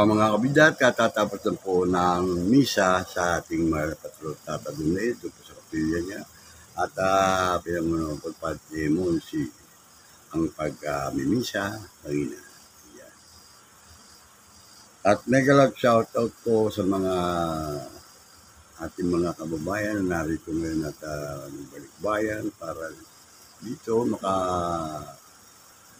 Mga kabidat, katatapos lang po ng misa sa ating patrol tatagumay ito po sa kapilya niya. At pinamunong po Padre Monsi ang pag-mimisa kanina. At mega love shoutout po sa mga ating mga kababayan na narito ngayon at balikbayan para dito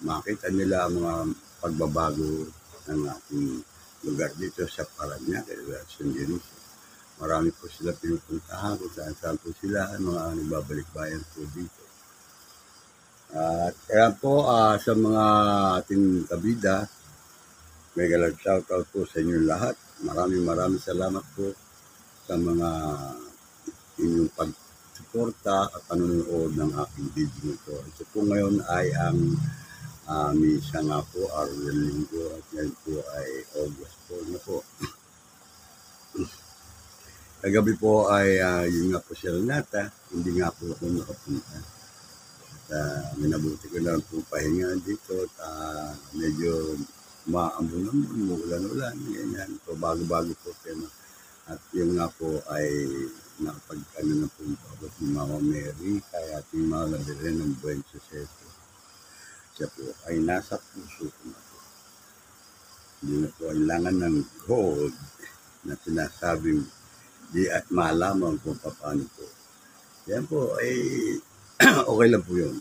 makita nila ang mga pagbabago ng ating lugar dito sa Parañaque, San Dionisio. Marami po sila pinupuntahan kung saan po sila, mga nagbabalik-bayan po dito. At kaya po sa mga ating kabida, mega love shoutout po sa inyong lahat. Maraming salamat po sa mga inyong pagsuporta at panonood ng aking video nito. Ito po ngayon ay ang misa nga po, araw ng linggo, at ngayon po ay August 4 na po. Kagabi po ay yun nga po si Renata, hindi nga po ako nakapunta. At minabuti ko na po pahinga dito at medyo maambon-ambon, ulan-ulan, ganyan. So bago-bago po tema. At yung nga po ay nakapag-ano na po ako si Mama Mary, kaya ating mga labirin ng Buen Suceso. Siya po ay nasa puso ko na po. Hindi na po kailangan ng gold na sinasabing di at malaman kung paano po. Yan po ay okay lang po yun.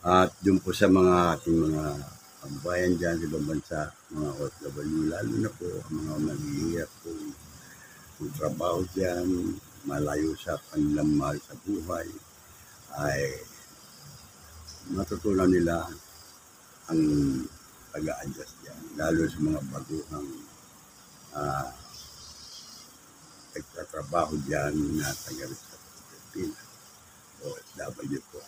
At yun po sa mga ating mga kabayan dyan sa ibang bansa, mga OFW, lalo na po ang mga maghihirap po ng trabaho dyan, malayo sa kanilang mahal sa buhay, ay matutunan nila ang pag-a-adjust dyan, lalo sa mga baguhang nagtatrabaho dyan na taga sa Pilipinas o OFW po.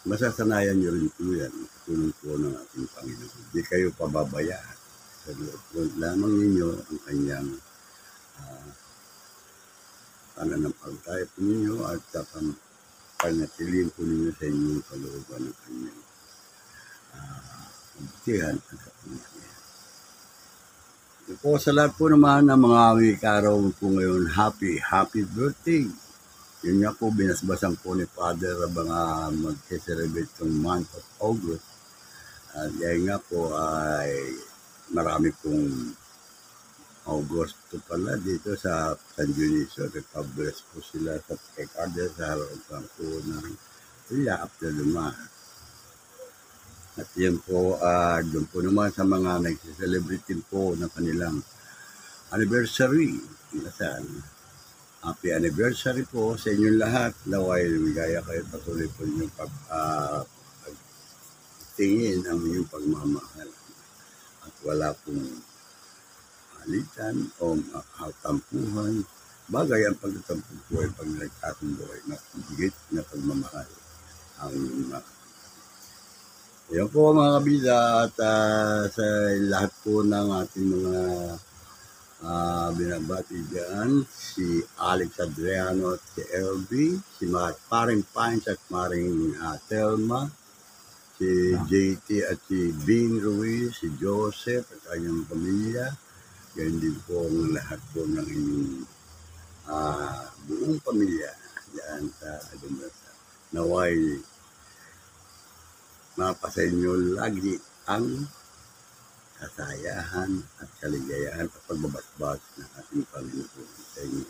Masasanayan nyo rin po yan, tulong po ng ating Panginoon. Hindi kayo pababayaan. Sa loob lamang ninyo ang kanyang pananampalataya po ninyo at panatiliin po ninyo sa inyong kalooban ng kanyang kabutihan at kapangyarihan. Po sa lahat po naman ng mga wikaraw po ngayon, happy birthday! Yun nga po, binasbasan po ni Father ang mga mag-celebrate ng month of August. At yan nga po ay marami pong Augusto pala dito sa San Dionisio. Nagpabless po sila sa kay Father sa harapan po ng Yaap na Lumahat. At yan po, doon po naman sa mga nag-celebrate din po ng kanilang anniversary. Nasaan? Happy anniversary po sa inyong lahat. Naway ligaya kayo, patuloy po inyong pagtingin ang inyong pagmamahal. At wala pong alitan o tampuhan. Bagay ang pagtatampuhan po ay pag nagkasundo ay higit na pagmamahal. Yan po mga kabida at sa lahat po ng ating mga binabati dyan, si Alex Adriano at si LB, si Paring Pines at Maring Telma, si JT at si Bean Ruiz, si Joseph at kanyang pamilya. Yan din po ang lahat po ng inyong buong pamilya dyan sa Adumasa. Naway mapasa inyo lagi ang kasayahan at kaligayahan at pagbabasbas ng ating Panginoon sa inyong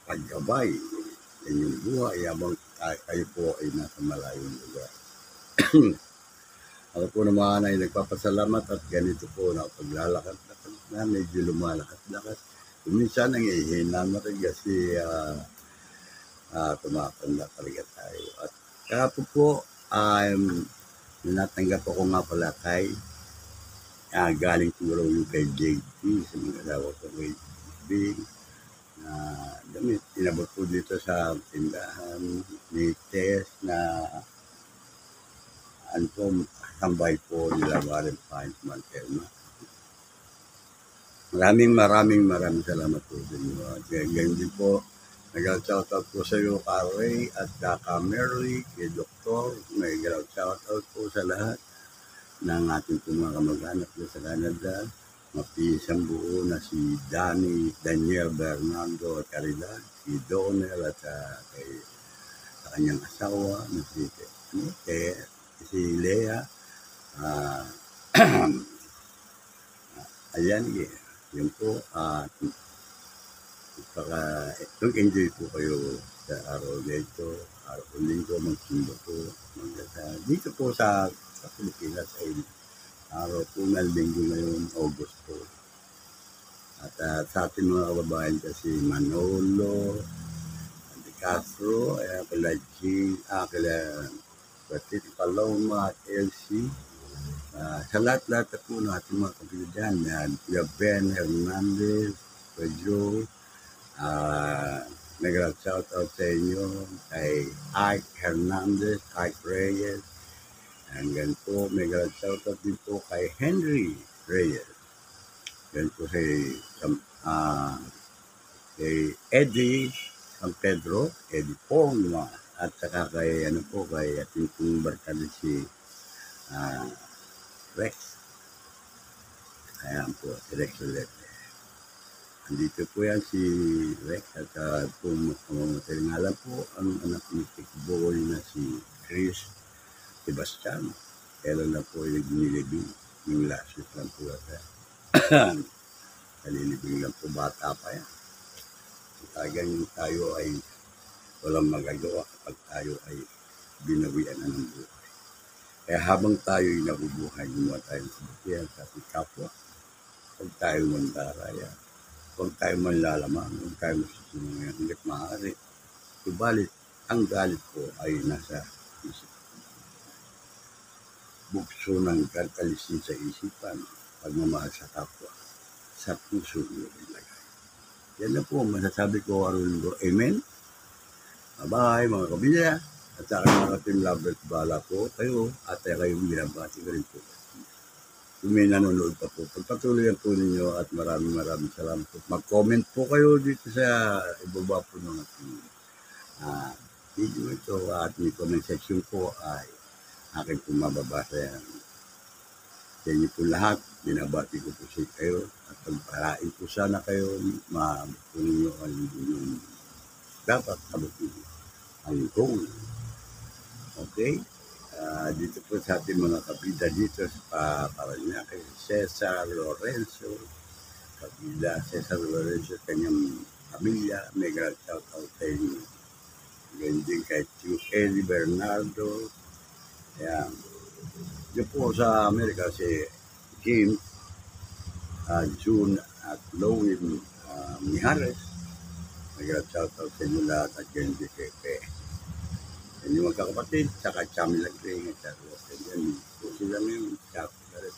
paggabay sa inyong buhay habang kayo po ay nasa malayong lugar. Ako po naman ay nagpapasalamat at ganito po na paglalakad-lakad na medyo lumalakad-lakad. Minsan ang ihina na rin kasi tumatanda talaga tayo. At kaya po natanggap ako nga pala kay galing siguro yung kay JT sa mga asawa ko kay Bing na damit. Inabot po dito sa tindahan ni Tess na tambay po nila Warren Pines Mantelma. Maraming salamat po sa inyo. At ganyan din po, nag-shoutout po sa iyo, Ray at ka Mary, kay Doktor. Nag-shoutout po sa lahat ng ating mga kamag-anak sa Canada. Mapinsang buo na si Daniel Bernardo Caridad, si Donel at kay sa kanyang asawa na si Lea. Ah, ayan, yun po. Enjoy po kayo sa araw na ito. Araw ng linggo, magsimba po. Dito po sa Pilipinas ay araw po ng linggo ngayon, August po. At sa ating mga kababayan kasi Manolo, De Castro, kila Petit Paloma at Elsie. Sa lahat-lahat po ng ating mga kapilihan, Kuya Ben Hernandez, Kuya Joe, nag-shout out sa inyo kay Ike Hernandez, Ike Reyes, hanggang po nag-shout out din po kay Henry Reyes. Yan po kay Eddie San Pedro, Eddie Pongma, at saka kay ating pong barkada si Rex. Ayan po, si Rex ulit. Andito po yan si Rex at pumamatay nga lang po ang anak ni Boy na si Chris Sebastian. Kailan na po yung nilibing yung last week lang po at kalilibing lang po, bata pa yan. Talagang tayo ay walang magagawa kapag tayo ay binawian na ng buhay. Kaya habang tayo ay nabubuhay, gumawa tayo ng kabutihan sa ating kapwa. Huwag tayo mandaraya, huwag tayo manlalaman, huwag tayo masusunod hanggat maaari. Subalit, ang galit ko ay nasa isip. Bukso ng katalisin sa isipan, pagmamahal sa kapwa, sa puso mo ilagay. Yan na po, masasabi ko araw-linggo. Amen? Bye-bye mga kabilya. At sa aking mga team lovers, bahala po kayo at kayong binabati ko rin po. Kung may nanonood pa po, pagpatuloyan po ninyo at maraming salamat po. Mag-comment po kayo dito sa ibaba po ng ating video ito at may comment section po ay aking po mababasa yan. Sa inyo po lahat, binabati ko po sa kayo at pagparain po sana kayo, mabuto ninyo ang inyong dapat kabutin ang goal. Okay? Dito po sa ating mga kabida dito sa Paranaque, Cesar Lorenzo, kabida Cesar Lorenzo, kanyang pamilya, may grand shout out sa inyo. Ganyan din kay Eddie Bernardo. Ayan. Diyan po sa Amerika si James, June at Lowen Mijares. May grand shout out sa inyo lahat at ganyan din kay Pe. Yan yung magkakapatid, saka Chami Lagring at yan po sila ngayon,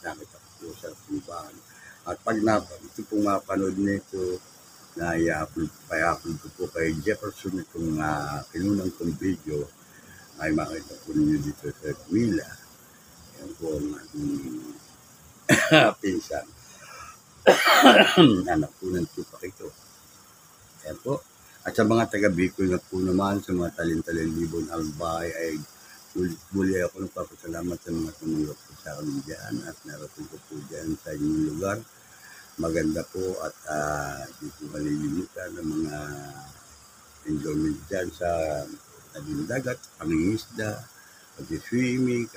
nakita ko po sa simbahan. At pag ito pong mapanood nito, na i-upload ko po kay Jefferson itong pinunang kong video, ay makita po ninyo dito sa Mila. Yan po ang ating pinsan. Anak po ng tupak ito. Yan po. At sa mga taga-Bicol na po naman, sa mga Talin-Talin Libon Albay, ay muli ako nagpapasalamat sa mga tumulong po sa akin dyan at narating ko po dyan sa inyong lugar. Maganda po at di po malilimutan ng mga enjoyment dyan sa tabing dagat, pangingisda, pag-swimming,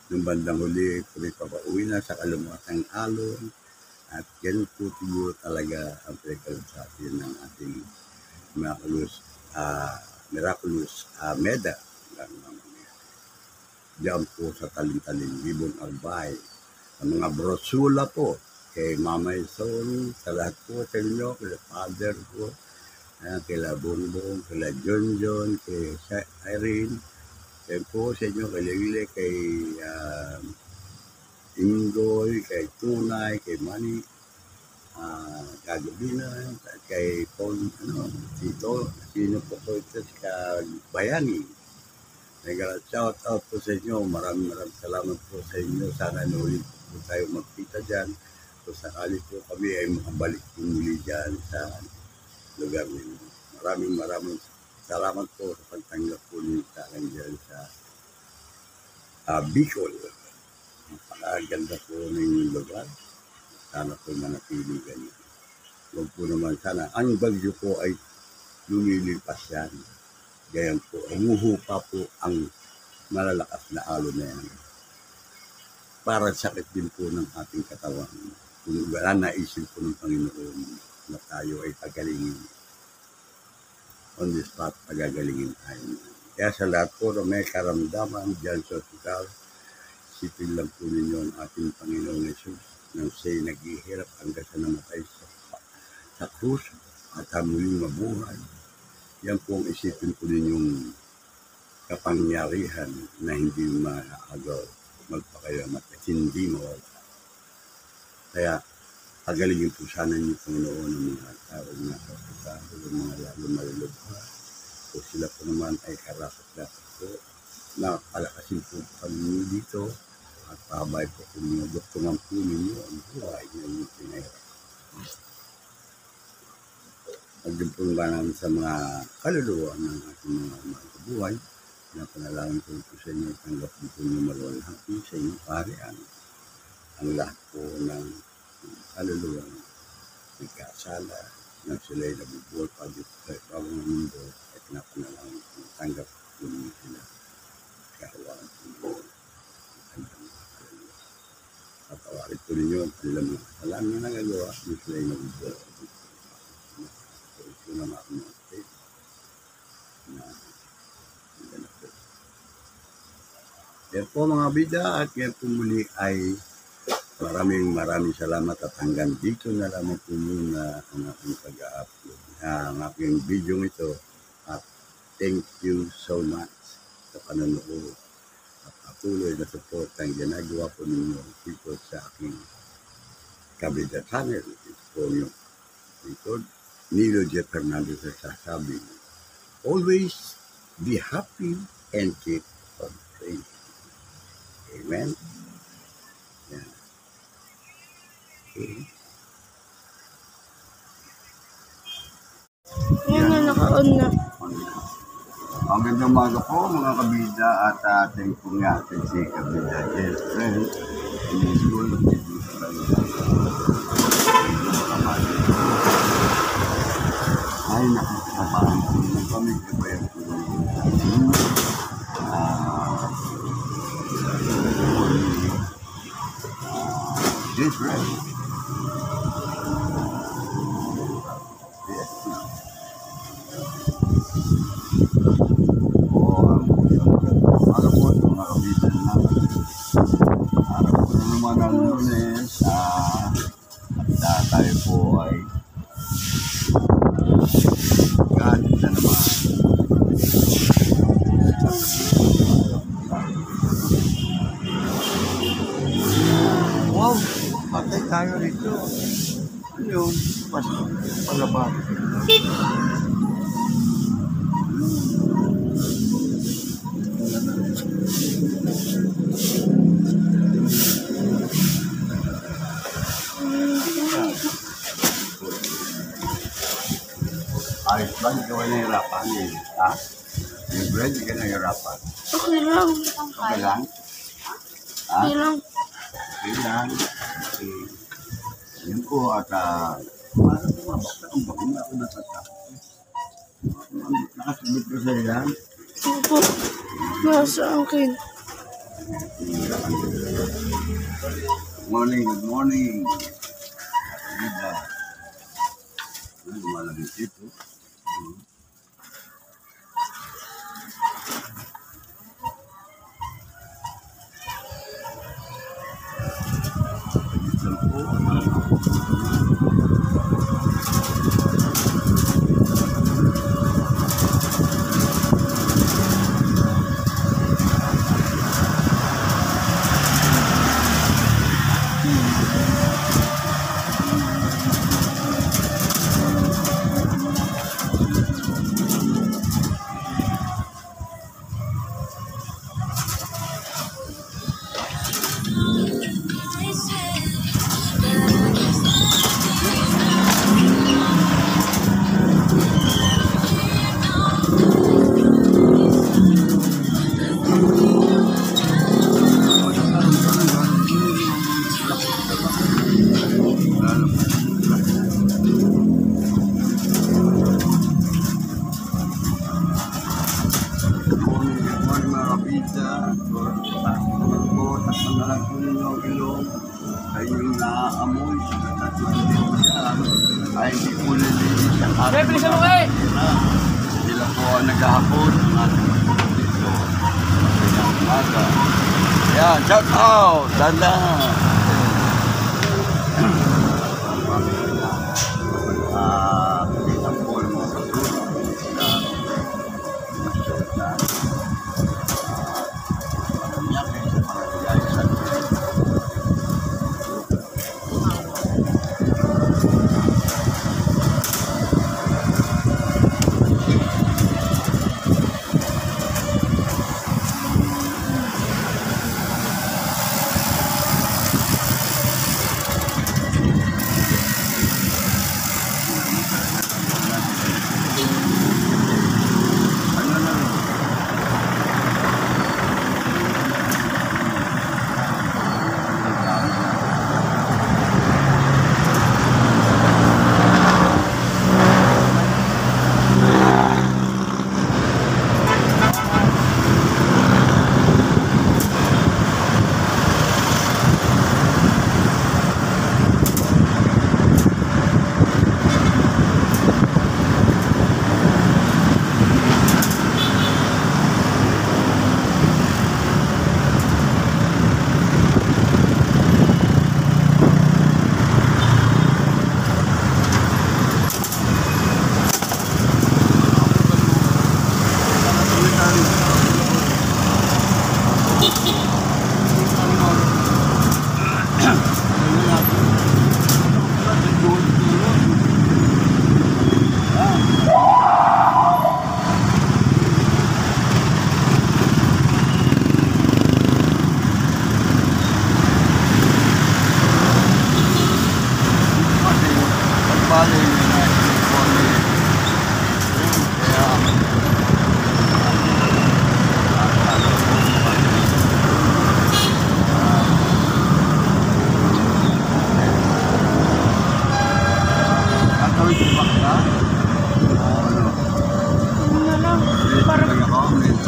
nung bandang huli, kami papauwi na sa kalumatang alon. At yan po siguro talaga ang pinagkalusatin ng ating miraculous meda diyan po sa Talin-Talin Libon Albay. Ang mga brosula po kay Mama Ison, sa lahat po sa inyo, kay Father po, kay Bongbong, kay John, kay Irene, kay po sa inyo, kay Lewile, kay Ingoy, kay Tunay, kay Manny, Kagabina, kay Paul, Tito, sino po po ito, sa Bayani. Shout out po sa inyo, maraming salamat po sa inyo. Sana nulit po tayo magkita dyan. So sakali po kami ay makabalik po muli dyan sa lugar ninyo. Maraming salamat po sa pagtanggap po ninyo sa akin dyan sa Bicol. Napakaganda po ng lugar. sana po manatili ganyan. Huwag po naman sana, ang bagyo po ay lumilipas yan. Gayan po, humuhupa po ang malalakas na alon na yan. Para sakit din po ng ating katawan. Kung wala naisip po ng Panginoon na tayo ay pagalingin. On the spot, pagagalingin tayo. Kaya sa lahat po na may karamdaman dyan sa ospital, isipin lang po ninyo ang ating Panginoon Jesus nang siya'y naghihirap hanggang sa namatay sa krus at muling mabuhay. Yan po ang isipin po ninyong kapangyarihan na hindi maagaw, magpakayamat at hindi mawala. Kaya pagalingin po sana niyo Panginoon ng mga tao na sa ospital, ng mga lalo malulubha. O sila po naman ay karapat-dapat po na palakasin po kami dito at pahabay po kung mga doktoran po ninyo ang buhay na inyong pinahirap. Pagdun po ba namin sa mga kaluluwa ng ating mga buhay na panalangin ko po sa inyo tanggap po ninyo maluwalhati sa inyong parian ang lahat po ng kaluluwa ng kasala na sila'y nabubuhay pa dito sa ibang mundo at napanalangin po tanggap po ninyo sila kahawaan po ninyo patawarin po ninyo ang kanilang mga kasalanan na nagagawa na sila'y nabubuhay pa dito ito na mga kumonte na ganap po. Yan po mga bida at yan po muli ay maraming salamat at hanggang dito na lamang po muna ang aking pag-upload ang aking video ito at thank you so much sa panonood at patuloy na support ang ginagawa po ninyo dito sa aking Kabida Channel. Ito po yung likod Nilo J. Fernandez nagsasabi, always be happy and keep on praying. Amen? Yeah. Okay. Yan na, naka-on na. Ang gandang umaga po mga kabida at ating po nga ating si Kabida Jess friend in school of business ay nakakabahan po ng kami kabayan po ng Jess friend. Araw po ito mga kabitan natin. Araw po naman ang Lunes at tayo po ay kahit na naman wow, patay tayo rito. Ano yung palabas? Ayos ba? Hindi ka nahihirapan eh. Ha? Yung bread, hindi ka nahihirapan. Okay lang. Okay lang? Ha? Okay lang. Okay lang. Okay. Yan po at parang bumabak na ang bakong ako natatakot. Nakasunod ko sa ilan. Opo. Nasa akin. Good morning, good morning. Ganda. Lumalabit ito. kabisa. Takot po, takot na lang po ninyo ang ilong. Kayo yung naaamoy. Takot din siya. Ay, hindi po nililis ang ating mga kapatid. Sila po ang naghahapon ng ating mga dito. Kanyang umaga. Yan, shout out! Danda! Kita po ng mga pagtulong sa masyod na panangyaki sa pangyayari sa atin.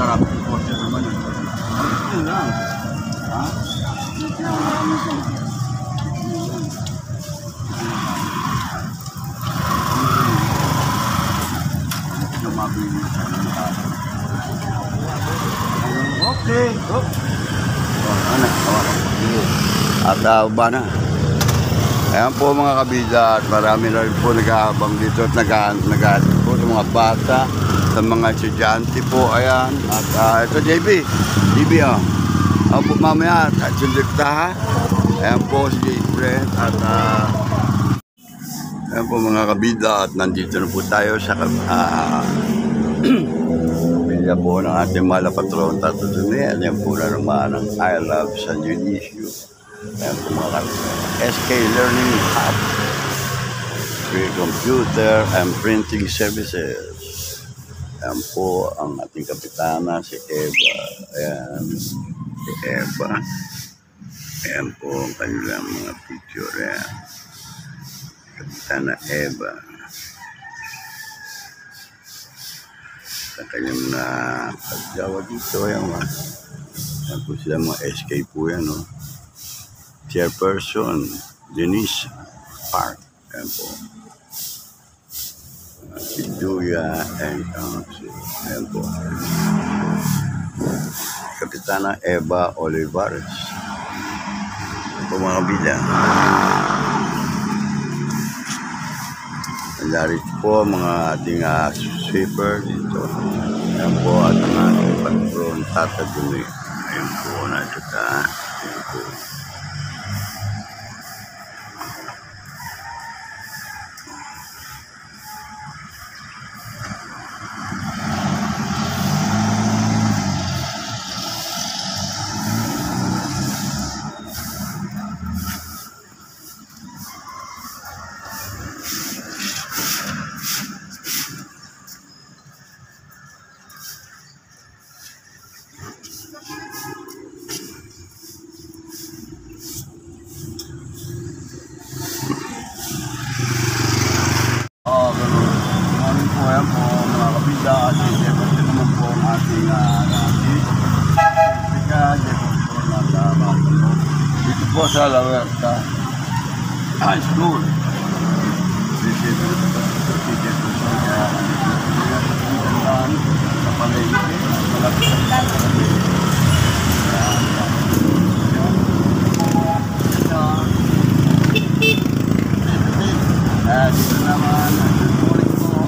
Sarap po siya naman. Ano lang? Ha? Lumabing sa okay. Oh. Ano? At ba na? Ayan po mga kabida at marami na rin po nag-aabang dito at nag-aabang po ng mga bata, sa mga estudyante po. Ayan. At ito JB ako po mamaya at sundikta ha. Ayan po si JB at ayan po mga kabida at nandito na po tayo sa pamilya po ng ating mahal na patron Tato Duniel. Ayan po na naman ang I Love San Dionisio. Ayan po mga SK Learning Hub, free computer and printing services. Ayan po ang ating kapitana si Eva. Ayan si Eva. Ayan po ang kanilang mga picture. Ayan. Kapitana Eva. Sa kanyang pagjawa dito. Ayan po sila mga SK po yan. No? Chairperson Denise Park. Ayan po. Si Julia and ayan po. Kapitana Eva Olivares. Ayan po mga kabila. Nandiyan po mga ating sweeper dito. Ayan po at ang ating patron Tata Dumi. Ayan po na ito ka. Ayan po. Ayan po mga kabida at siyempre naman po ang ating po sa La Huerta High School. Visit po siya sa palengke. Malapit sa dito naman, good morning po.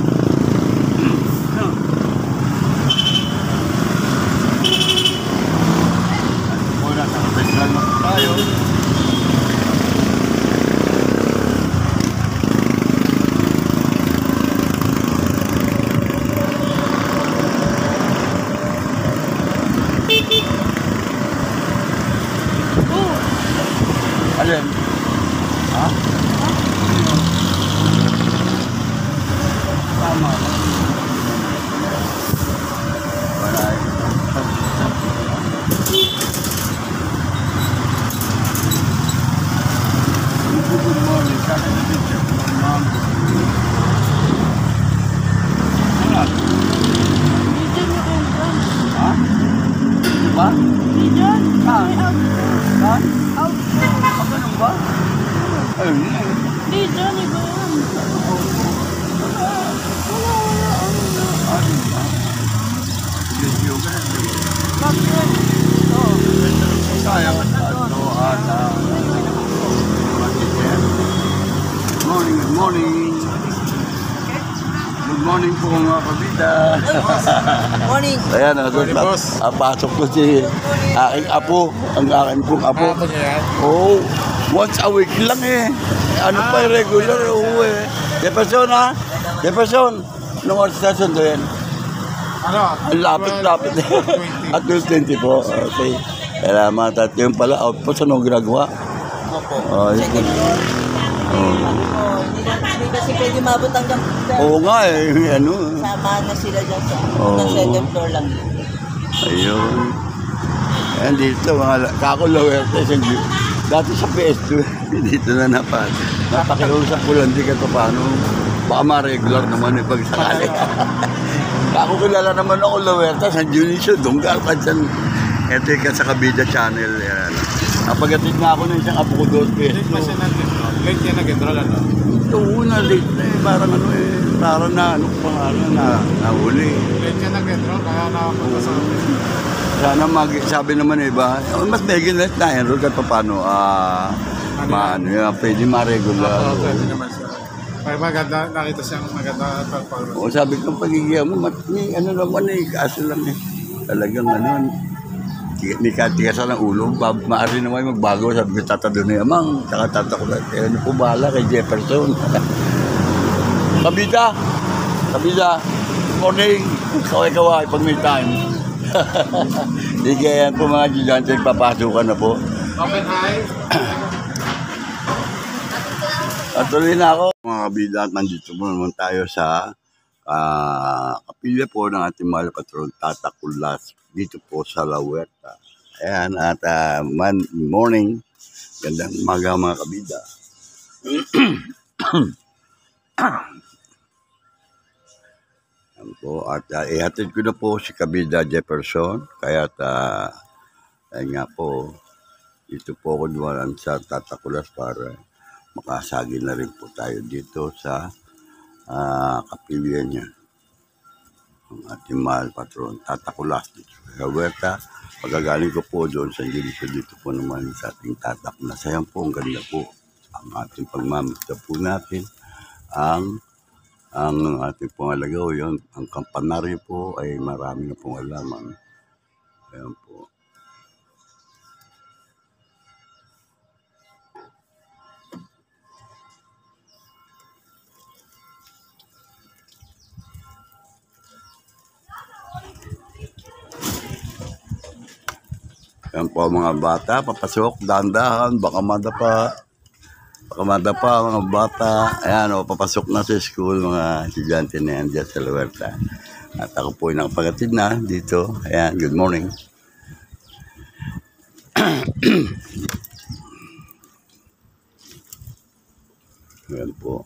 Muna, nakapesal na po tayo. Alin? Ha? Tama. Balay. Good morning. Sana na dito. Ma'am. Ano? Dito na entrance. Ha? Diba? Dito? Saan? May outdoor. Saan? Outdoor. Ganun ba? Ayun yan. Dito, di ba yan? Wala. Ano ba? Video ka na. Bakit? Sayang at Good morning. Good morning po mga kabida. Morning. Ayan, Morning, boss. pasok ko si aking apo. Ang aking pong apo. Ako niya yan. Oo. Once a week lang eh. Ano pa yung regular? Oo eh. Jefferson ha? Jefferson. Anong oras na sundo yan? Ano? Ang lapit-lapit. At 12:20 po. Okay. Salamat. At yun pala, outpost, anong ginagawa? Opo. Oh, yun. Second floor. Oh. Hindi kasi pwede mabot hanggang Oo nga eh. Ano? sama na sila dyan sa Oo. hanggang second floor lang. Ayun. Ayan dito, mga kakulawerte. Dati sa PS2, dito na napakiusap ko lang di ka paano. Baka ma-regular naman eh pag sakali. Ako kilala naman ako Lawerta, San Dionisio, Dunggal ka dyan. Ito ka sa Kabida Channel. Yan. Napagatid na ako ng isang apo ko doon PS2. Late pa siya nag-enroll. Late yan nag-enroll, ano? Ito una, late na eh. Parang ano eh. Parang na, ano pa nga, nahuli. Late yan nag-enroll, kaya nakapunta sa office. Sana sabi naman eh ba, mas medyo na enroll kahit pa paano, maano yan, pwede ma-regular. Oo, pwede naman siya. Kaya maganda, nakita siyang maganda performance. O sabi ko, pagiging mo, ano naman eh, kaso lang eh. Talagang ano, ni katigasan ng ulo, maaari naman magbago, sabi ko, tatado na yamang, saka tatakulat, eh, ano po bahala kay Jefferson. Kabida, morning, kaway-kaway, pag may time. Di kaya yan po mga gigante, papasukan na po. Open high. At tuloy na ako. Mga kabida, nandito po naman tayo sa kapilya po ng ating mahal patron, Tata Kulas, dito po sa La Huerta. Ayan, at morning. Gandang umaga mga kabida. Ayan po, at ihatid ko na po si Kabida Jefferson. Kaya ayun nga po, dito po ako dumaran sa Tata Kulas para makasagi na rin po tayo dito sa kapilya niya. Ang ating mahal patron, Tata Kulas dito sa Huerta. Pagkagaling ko po doon sa Gilisyo, dito po naman sa ating tatak na sayang po, ang ganda po. Ang ating pagmamagda po natin, ang ating pangalagaw yun, ang kampanaryo po ay marami na pong alaman. Ayan po. Yan po mga bata, papasok, dahan-dahan, baka madapa mga bata. Ayan o, papasok na sa school mga estudyante na yan dyan sa La Huerta. At ako po yung nakapagatid na dito. Ayan, good morning. Ayan po.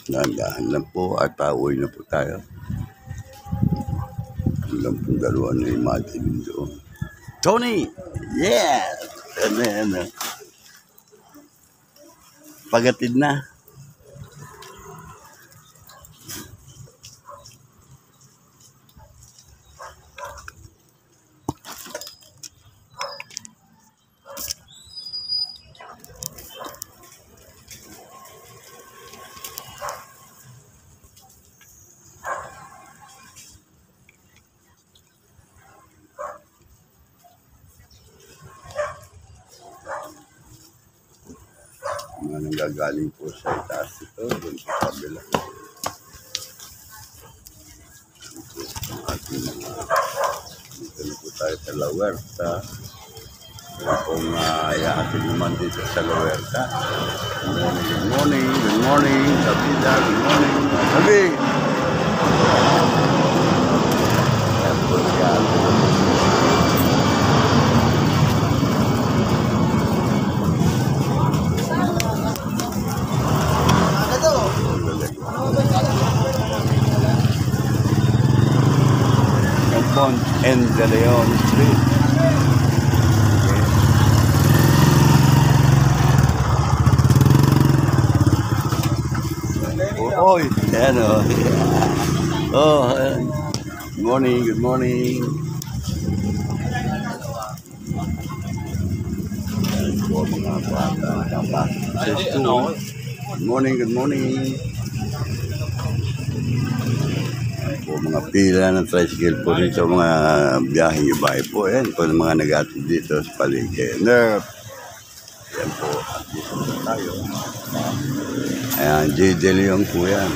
Dahan-dahan lang po at pauwi na po tayo. Lang po dalawa na imagine doon. Tony! Yes! Ano. Pagatid na. Mga nanggagaling po sa itaas ito, doon sa kabila. Ang ating mga, dito na po tayo sa La Huerta. Wala pong iahatid naman dito sa La Huerta. Good morning, Kapita, good morning. Sabi! Ayan po siya. Pont and De Leon Street. Oy, yan o. Oh, good morning. Yan po mga bata. Good morning. Po mga pila ng tricycle po dito, mga biyaheng iba po. Yan po mga nag-atid dito sa paligid. Yan po, at dito po tayo. Ayan, J. De Leon po yan.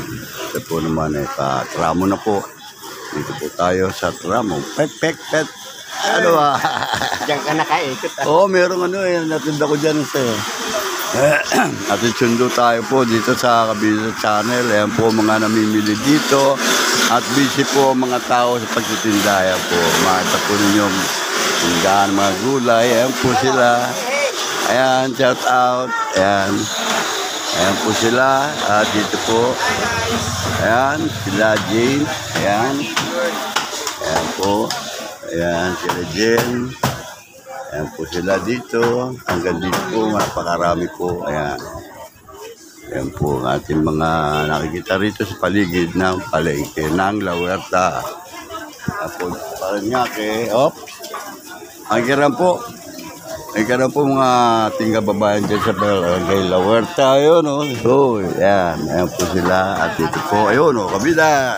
Ito po naman ay pa-tramo na po. Dito po tayo sa tramo. Pet. Ano ba? Diyan ka nakaikot. Oo, merong natinda ko dyan sa'yo. At sundo tayo po dito sa Kabila Channel. Ayan po mga namimili dito. At busy po mga tao sa pagtitinda. Ayan po, makita po ninyong tindahan, mga gulay. Ayan po sila. Ayan, shout out. Ayan po sila. At dito po. Ayan, sila Jane. Ayan po. Ayan, sila Jane. Ayan po sila dito. Hanggang dito po, napakarami po. Ayan po ang ating mga nakikita rito sa paligid ng palengke ng La Huerta. Apo, Paranaque. Ang kiram po mga ating kababayan dyan sa barangay La Huerta. Ayun o. So, ayan po sila. At dito po, ayun o, kabila.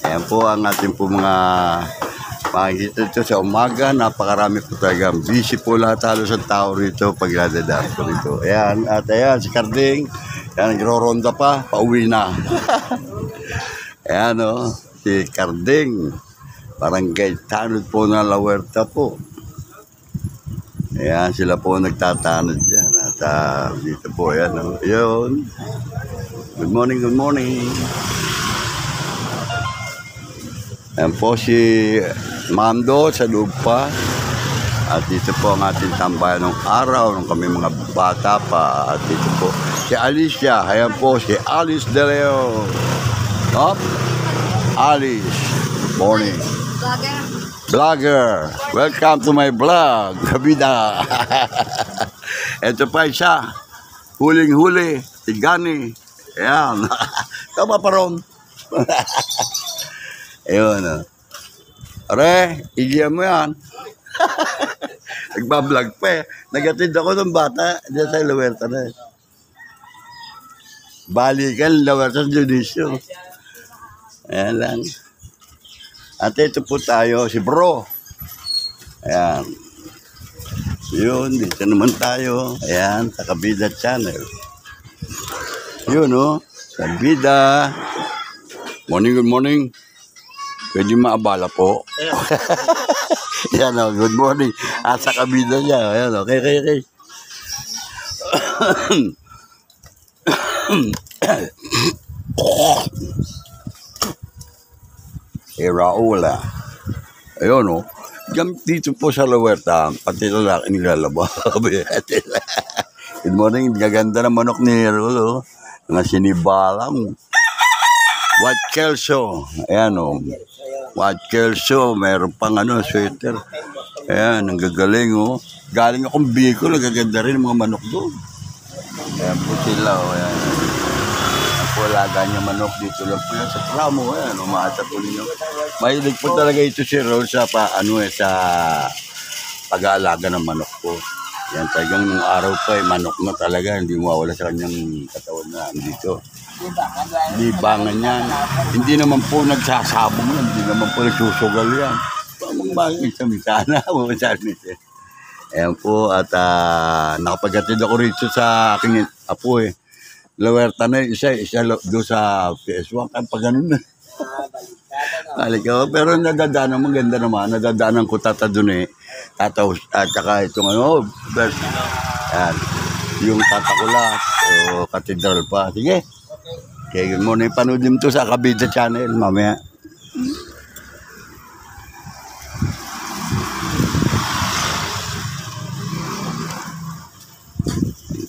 Ayan po ang ating po mga makikita dito sa umaga. Napakarami po talaga. Busy po lahat halos ang tao rito pag dadaan po rito. Ayan, at ayan, si Carding. Ayan, nagro-ronda pa. Pauwi na. Ayan o, si Carding. Barangay tanod po na La Huerta po. Ayan, sila po nagtatanod dyan. At dito po, ayan o. Ayun. Good morning. Ayan po si Mando sa loob pa. At dito po ang ating tambayan ng araw nung kami mga bata pa. At dito po si Alicia. Ayan po si Alice De Leon. Alice. Good morning. Vlogger. Welcome to my vlog. Kabida. Ito pa isa. Huling-huli. Si Gani. Ayan. Tama pa ron. Ayun o. Are, igiyan mo yan. Nagbablog pa eh. Nagatid ako ng bata dyan sa La Huerta na eh. Balikan, La Huerta sa Judisyo. Ayan lang. At ito po tayo, si Bro. Ayan. Yun, dito naman tayo. Ayan, sa Kabida Channel. Yun o, Kabida. Good morning. Pwede maabala po. Yan o, good morning. At sa Kabida niya. Ayan o, okay. Raula. Ayun o. Dito po sa La Huerta, pati lalaki nilalaba. Good morning, gaganda na manok ni Rolo. Mga sinibalang. White Kelso. Ayan o. White Kelso. Meron pang sweater. Ayan, ang gagaling o. Galing akong Bicol. Nagaganda rin mga manok doon. Ayan po sila o. Ayan. Ayan po, alaga niya manok dito lang po yan sa Pramo. Ayan, umaasa po ninyo. Mahilig po talaga ito si Rose sa sa pag-aalaga ng manok po. Yan, talagang nung araw pa manok na talaga. Hindi mawawala sa kanyang katawan na dito. Libangan yan. Hindi naman po nagsasabong yan. Hindi naman po nagsusugal yan. Pamang bagay sa misana. Ayan po. At nakapaghatid ako rito sa aking apo eh. Lawerta na isa doon sa PS1. Kaya pa ganun na. Balik ako. Pero nadadaanan, maganda naman. Nadadaanan ko tata doon eh. Tata at saka itong ayan. Yung tata ko lang. So, katedral pa. Sige. Okay, good morning. Panood din to sa Kabida Channel mamaya.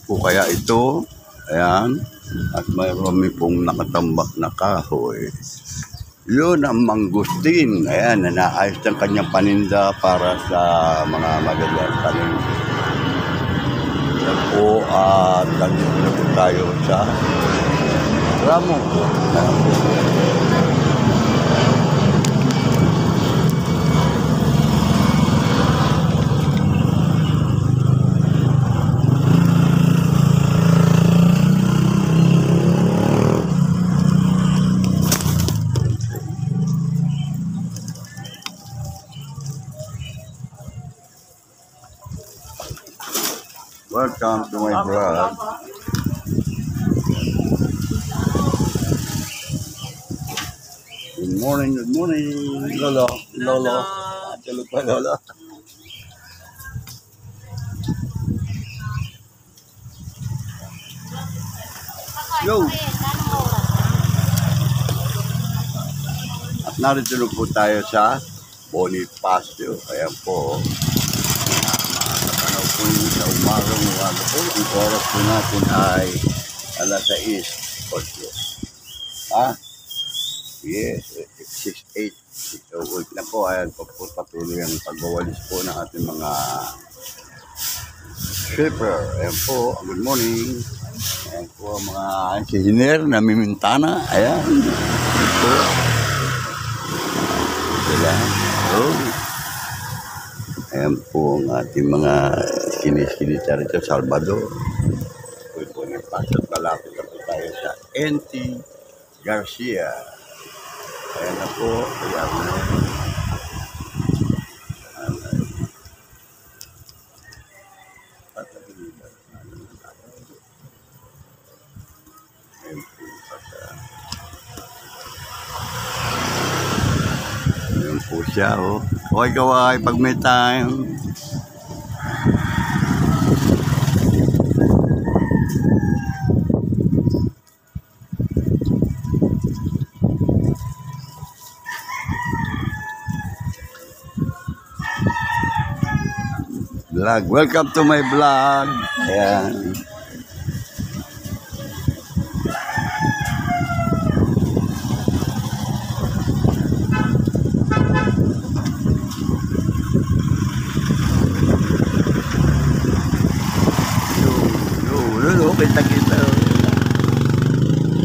Po kaya ito. Ayan. At mayroon pong nakatambak na kahoy. Yun ang mangustin. Ayan, naayos ng kanyang paninda para sa mga magandang paninda. Yan po at nandito na po tayo sa Ramo. Welcome to my vlog. Good morning, Lolo. Lolo. Tulog pa, Lolo. Yo! At narito po tayo sa Bonifacio. Ayan po. Makakatanaw po yun sa umarang po. Ang oras po natin ay alas 6:08. Ha? Yes, 6:08. So, wait na po. Ayan po patuloy ang pagbawalis po ng ating mga shipper. Ayan po. Good morning. Ayan po mga engineer na mimintana. Ayan. Ayan po. Sila. Oh. Ayan po ang ating mga kinis-kinisa rito sa Salvador. Ayan po nagpasok malapit na po tayo sa NT Garcia. Ayan na po. Ayan na. Ayan po siya, oh. Okay, kaway, pag may time. Vlog. Welcome to my vlog. Ayan. Kita-kita.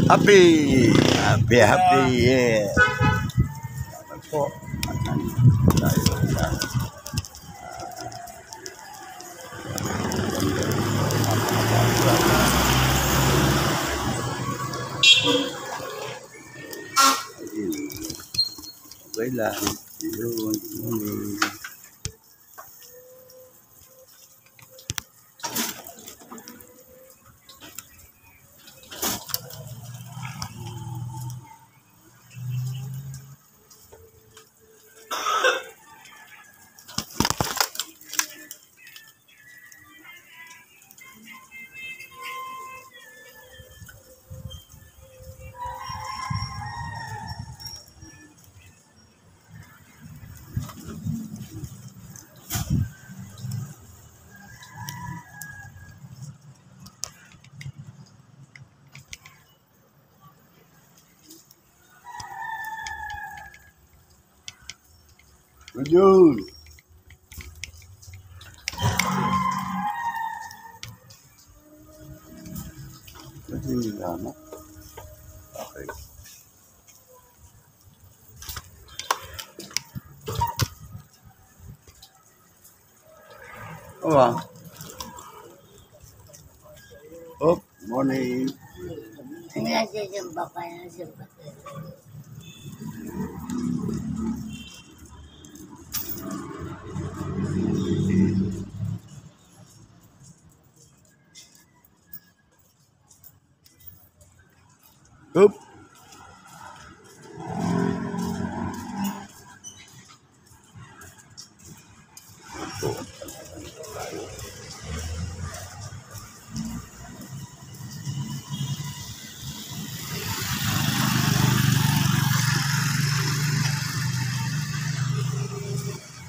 Happy, yeah. Po. Okay lang. Yun. Yun. Kasi hindi naman. Okay. Oh, oh, morning. Sinasimba pa yan, simba. Oop.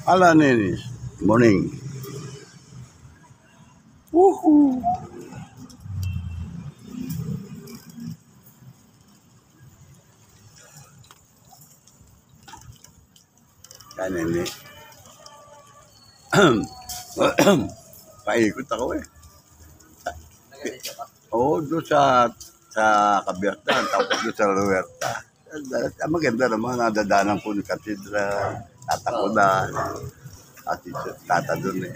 Ala Nenis. Morning. Woohoo. Kanin eh. Paikot ako eh. Oo, doon sa Kabiastan, tapos doon sa Luerta. Maganda naman, nadadaanan po ng katedral, tatakudan, at tata doon eh.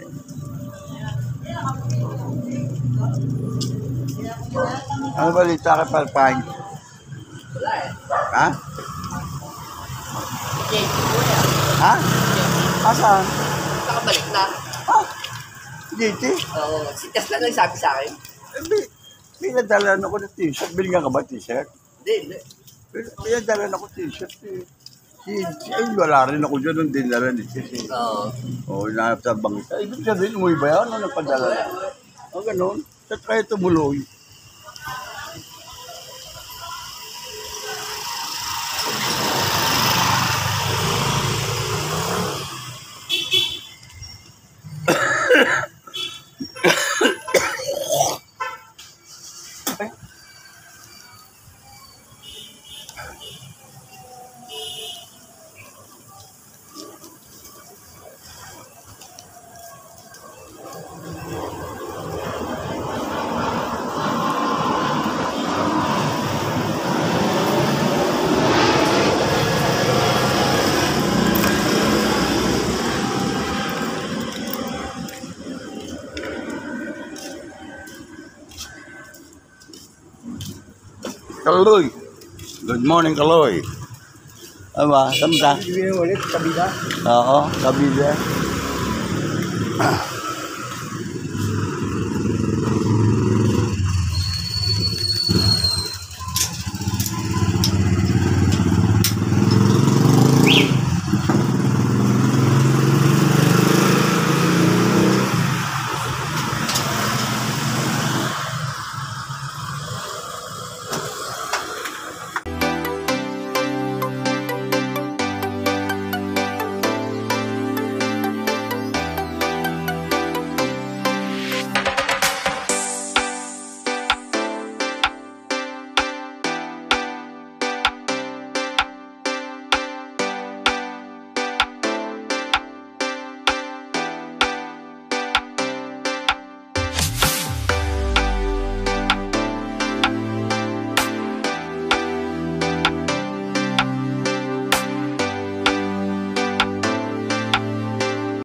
Ano balita ka, Palpang? Ha? Ha? Asan? Nakabalik na. Ah, dito? Oo, si Tesla nagsabi sa akin. Pinadalan ako ng t-shirt. Binigyan ka ba t-shirt? Hindi. Pinadalan ako t-shirt eh. Ay, wala rin ako dyan nung dinala ni Sis. Oo. Oo, inahanap sa bangita. Ibig sabihin, umuwi ba yan? Ano nagpadala? O, ganun. At kaya tumuloy. Kaloy. Good morning, Kaloy. Ano ba? Kamusta? Ulit, kabila. Oo, kabila.